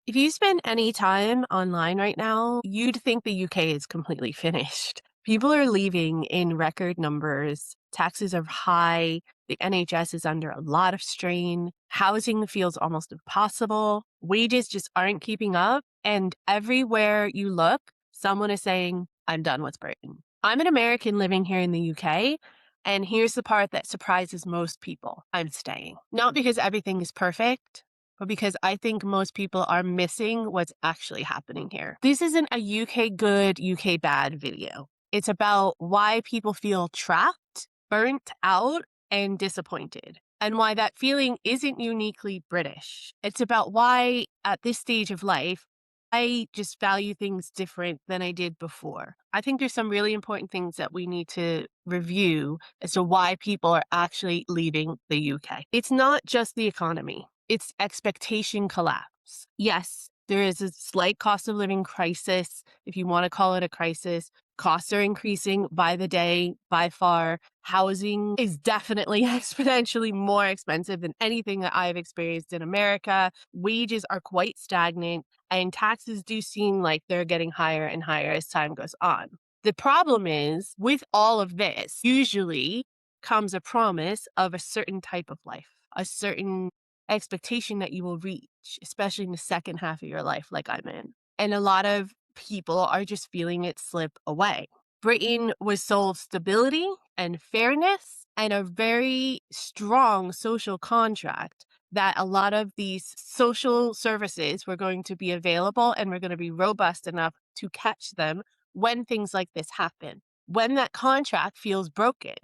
If you spend any time online right now, you'd think the UK is completely finished. People are leaving in record numbers. Taxes are high. The NHS is under a lot of strain. Housing feels almost impossible. Wages just aren't keeping up. And everywhere you look, someone is saying, I'm done with Britain. I'm an American living here in the UK. And here's the part that surprises most people. I'm staying. Not because everything is perfect, but because I think most people are missing what's actually happening here. This isn't a UK good, UK bad video. It's about why people feel trapped, burnt out, and disappointed, and why that feeling isn't uniquely British. It's about why, at this stage of life, I just value things different than I did before. I think there's some really important things that we need to review as to why people are actually leaving the UK. It's not just the economy. It's expectation collapse. Yes, there is a slight cost of living crisis, if you want to call it a crisis. Costs are increasing by the day, by far. Housing is definitely exponentially more expensive than anything that I've experienced in America. Wages are quite stagnant, and taxes do seem like they're getting higher and higher as time goes on. The problem is, with all of this, usually comes a promise of a certain type of life, a certain expectation that you will reach, especially in the second half of your life, like I'm in. And a lot of people are just feeling it slip away. Britain was sold stability and fairness and a very strong social contract that a lot of these social services were going to be available and were going to be robust enough to catch them when things like this happen. When that contract feels broken,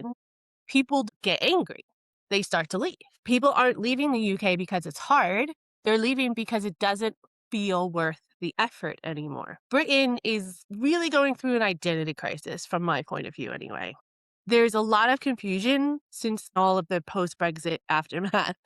people get angry. They start to leave. People aren't leaving the UK because it's hard. They're leaving because it doesn't feel worth the effort anymore. Britain is really going through an identity crisis from my point of view anyway. There's a lot of confusion since all of the post-Brexit aftermath.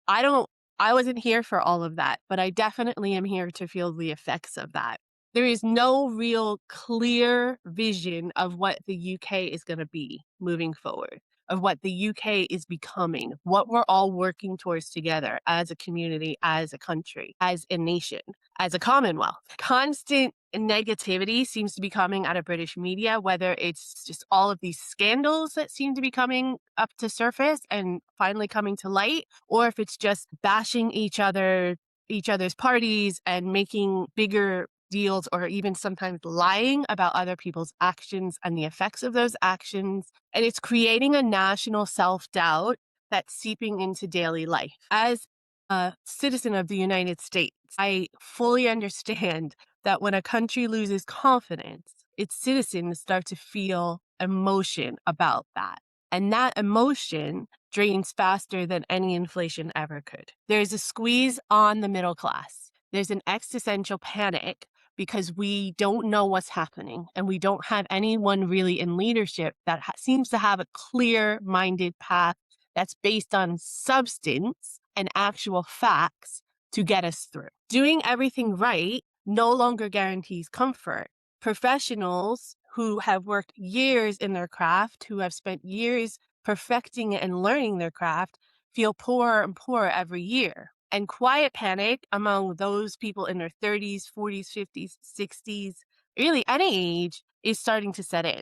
I don't I wasn't here for all of that, but I definitely am here to feel the effects of that. There is no real clear vision of what the UK is going to be moving forward, of what the UK is becoming, what we're all working towards together as a community, as a country, as a nation, as a commonwealth. Constant negativity seems to be coming out of British media, whether it's just all of these scandals that seem to be coming up to surface and finally coming to light, or if it's just bashing each other's parties and making bigger deals, or even sometimes lying about other people's actions and the effects of those actions. And it's creating a national self-doubt that's seeping into daily life. As a citizen of the United States, I fully understand that when a country loses confidence, its citizens start to feel emotion about that. And that emotion drains faster than any inflation ever could. There's a squeeze on the middle class. There's an existential panic because we don't know what's happening and we don't have anyone really in leadership that seems to have a clear-minded path that's based on substance and actual facts to get us through. Doing everything right no longer guarantees comfort. Professionals who have worked years in their craft, who have spent years perfecting it and learning their craft, feel poorer and poorer every year. And quiet panic among those people in their 30s, 40s, 50s, 60s, really any age, is starting to set in.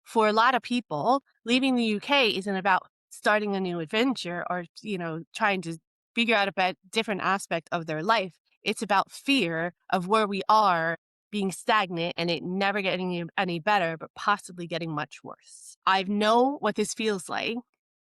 For a lot of people, leaving the UK isn't about starting a new adventure or, trying to figure out a different aspect of their life. It's about fear of where we are being stagnant and it never getting any better, but possibly getting much worse. I know what this feels like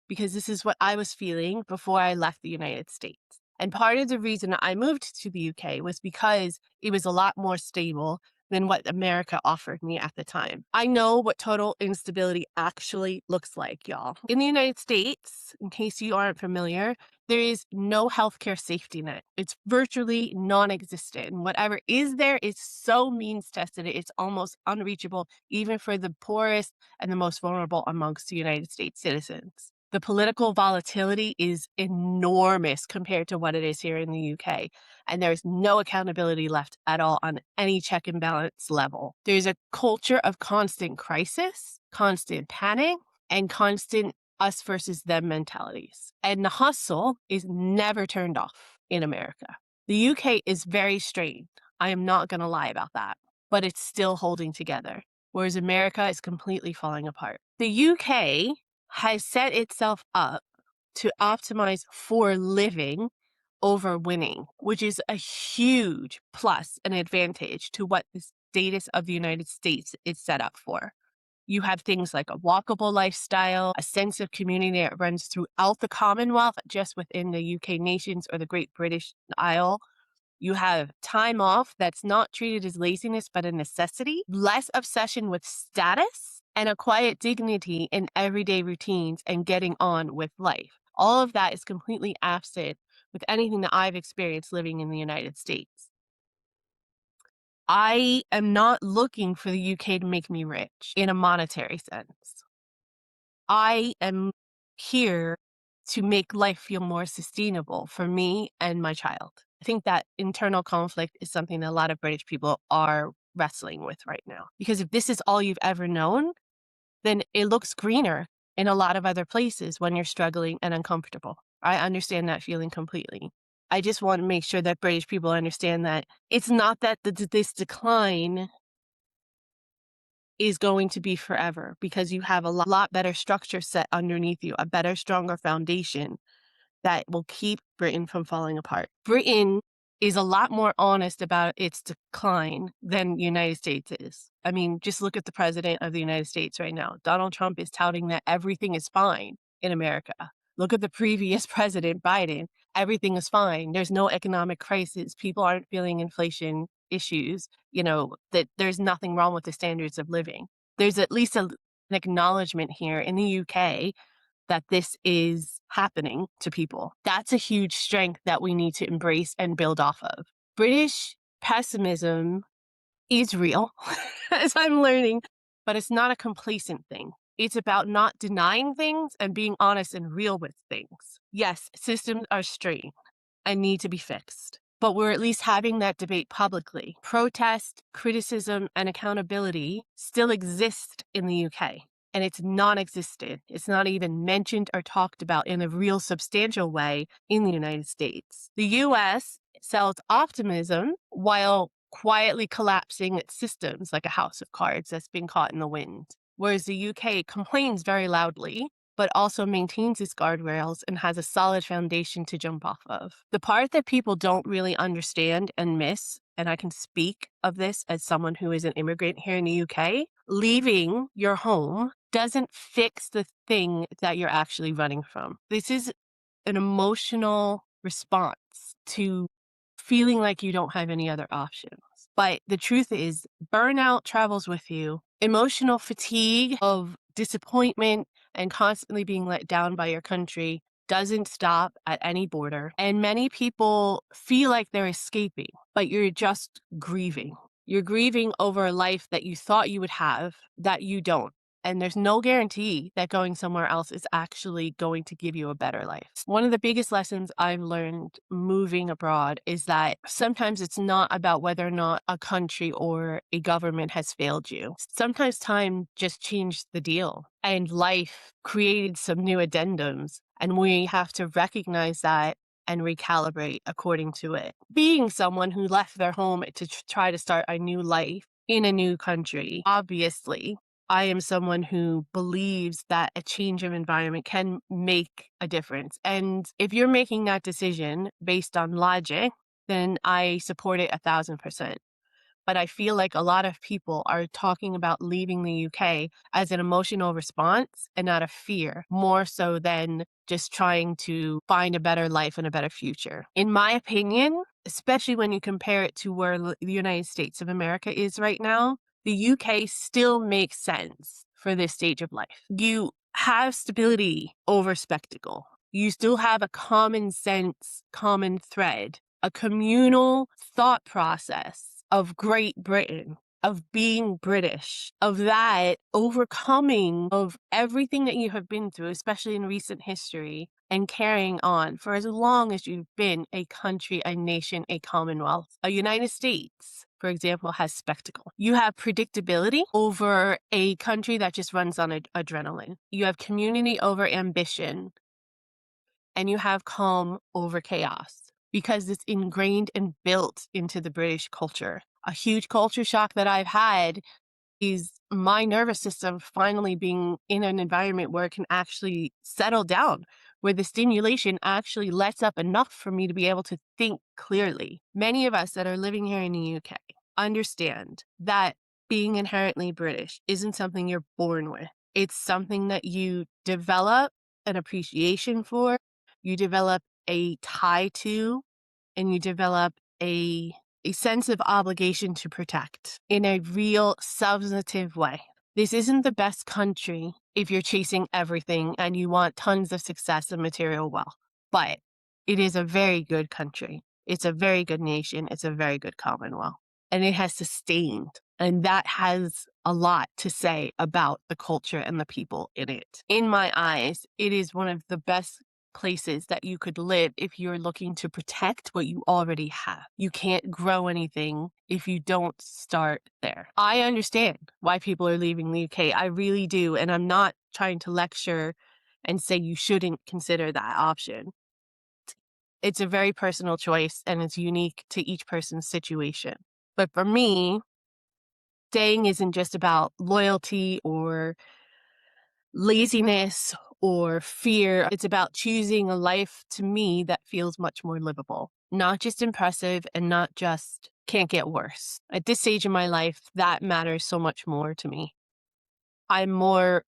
because this is what I was feeling before I left the United States. And part of the reason I moved to the UK was because it was a lot more stable than what America offered me at the time. I know what total instability actually looks like, y'all. In the United States, in case you aren't familiar, there is no healthcare safety net. It's virtually non-existent. And whatever is there is so means-tested, it's almost unreachable, even for the poorest and the most vulnerable amongst the United States citizens. The political volatility is enormous compared to what it is here in the UK. And there's no accountability left at all on any check and balance level. There's a culture of constant crisis, constant panic, and constant us versus them mentalities. And the hustle is never turned off in America. The UK is very strained. I am not going to lie about that, but it's still holding together, whereas America is completely falling apart. The UK has set itself up to optimize for living over winning, which is a huge plus and advantage to what the status of the United States is set up for. You have things like a walkable lifestyle, a sense of community that runs throughout the Commonwealth, just within the UK nations or the Great British Isle. You have time off that's not treated as laziness, but a necessity, less obsession with status, and a quiet dignity in everyday routines and getting on with life. All of that is completely absent with anything that I've experienced living in the United States. I am not looking for the UK to make me rich in a monetary sense. I am here to make life feel more sustainable for me and my child. I think that internal conflict is something that a lot of British people are wrestling with right now. Because if this is all you've ever known, then it looks greener in a lot of other places when you're struggling and uncomfortable. I understand that feeling completely. I just want to make sure that British people understand that it's not that this decline is going to be forever, because you have a lot better structure set underneath you, a better, stronger foundation that will keep Britain from falling apart. Britain is a lot more honest about its decline than the United States is. I mean, just look at the president of the United States right now. Donald Trump is touting that everything is fine in America. Look at the previous president, Biden. Everything is fine. There's no economic crisis. People aren't feeling inflation issues, that there's nothing wrong with the standards of living. There's at least an acknowledgement here in the UK that this is happening to people. That's a huge strength that we need to embrace and build off of. British pessimism is real, as I'm learning, but it's not a complacent thing. It's about not denying things and being honest and real with things. Yes, systems are strained and need to be fixed, but we're at least having that debate publicly. Protest, criticism, and accountability still exist in the UK. And it's non-existent. It's not even mentioned or talked about in a real substantial way in the United States. The US sells optimism while quietly collapsing its systems like a house of cards that's been caught in the wind. Whereas the UK complains very loudly, but also maintains its guardrails and has a solid foundation to jump off of. The part that people don't really understand and miss, and I can speak of this as someone who is an immigrant here in the UK, leaving your home doesn't fix the thing that you're actually running from. This is an emotional response to feeling like you don't have any other options. But the truth is, burnout travels with you. Emotional fatigue of disappointment and constantly being let down by your country doesn't stop at any border. And many people feel like they're escaping, but you're just grieving. You're grieving over a life that you thought you would have that you don't. And there's no guarantee that going somewhere else is actually going to give you a better life. One of the biggest lessons I've learned moving abroad is that sometimes it's not about whether or not a country or a government has failed you. Sometimes time just changed the deal and life created some new addendums, and we have to recognize that and recalibrate according to it. Being someone who left their home to try to start a new life in a new country, obviously, I am someone who believes that a change of environment can make a difference. And if you're making that decision based on logic, then I support it 1,000%. But I feel like a lot of people are talking about leaving the UK as an emotional response and not a fear, more so than just trying to find a better life and a better future. In my opinion, especially when you compare it to where the United States of America is right now, the UK still makes sense for this stage of life. You have stability over spectacle. You still have a common sense, common thread, a communal thought process of Great Britain, of being British, of that overcoming of everything that you have been through, especially in recent history, and carrying on for as long as you've been a country, a nation, a commonwealth. A United States, for example, has spectacle. You have predictability over a country that just runs on adrenaline. You have community over ambition, and you have calm over chaos. because it's ingrained and built into the British culture. A huge culture shock that I've had is my nervous system finally being in an environment where it can actually settle down, where the stimulation actually lets up enough for me to be able to think clearly. Many of us that are living here in the UK understand that being inherently British isn't something you're born with. It's something that you develop an appreciation for, you develop a tie to, and you develop a sense of obligation to protect in a real substantive way. This isn't the best country if you're chasing everything and you want tons of success and material wealth, but it is a very good country. It's a very good nation. It's a very good commonwealth, and it has sustained. And that has a lot to say about the culture and the people in it. In my eyes, it is one of the best places that you could live if you're looking to protect what you already have. You can't grow anything if you don't start there. I understand why people are leaving the UK. I really do. And I'm not trying to lecture and say you shouldn't consider that option. It's a very personal choice and it's unique to each person's situation. But for me, staying isn't just about loyalty or laziness or fear. It's about choosing a life to me that feels much more livable, not just impressive and not just can't get worse. At this stage in my life, that matters so much more to me. I'm more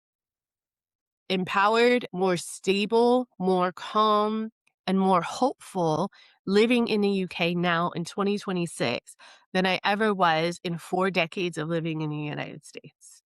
empowered, more stable, more calm, and more hopeful living in the UK now in 2026 than I ever was in 4 decades of living in the United States.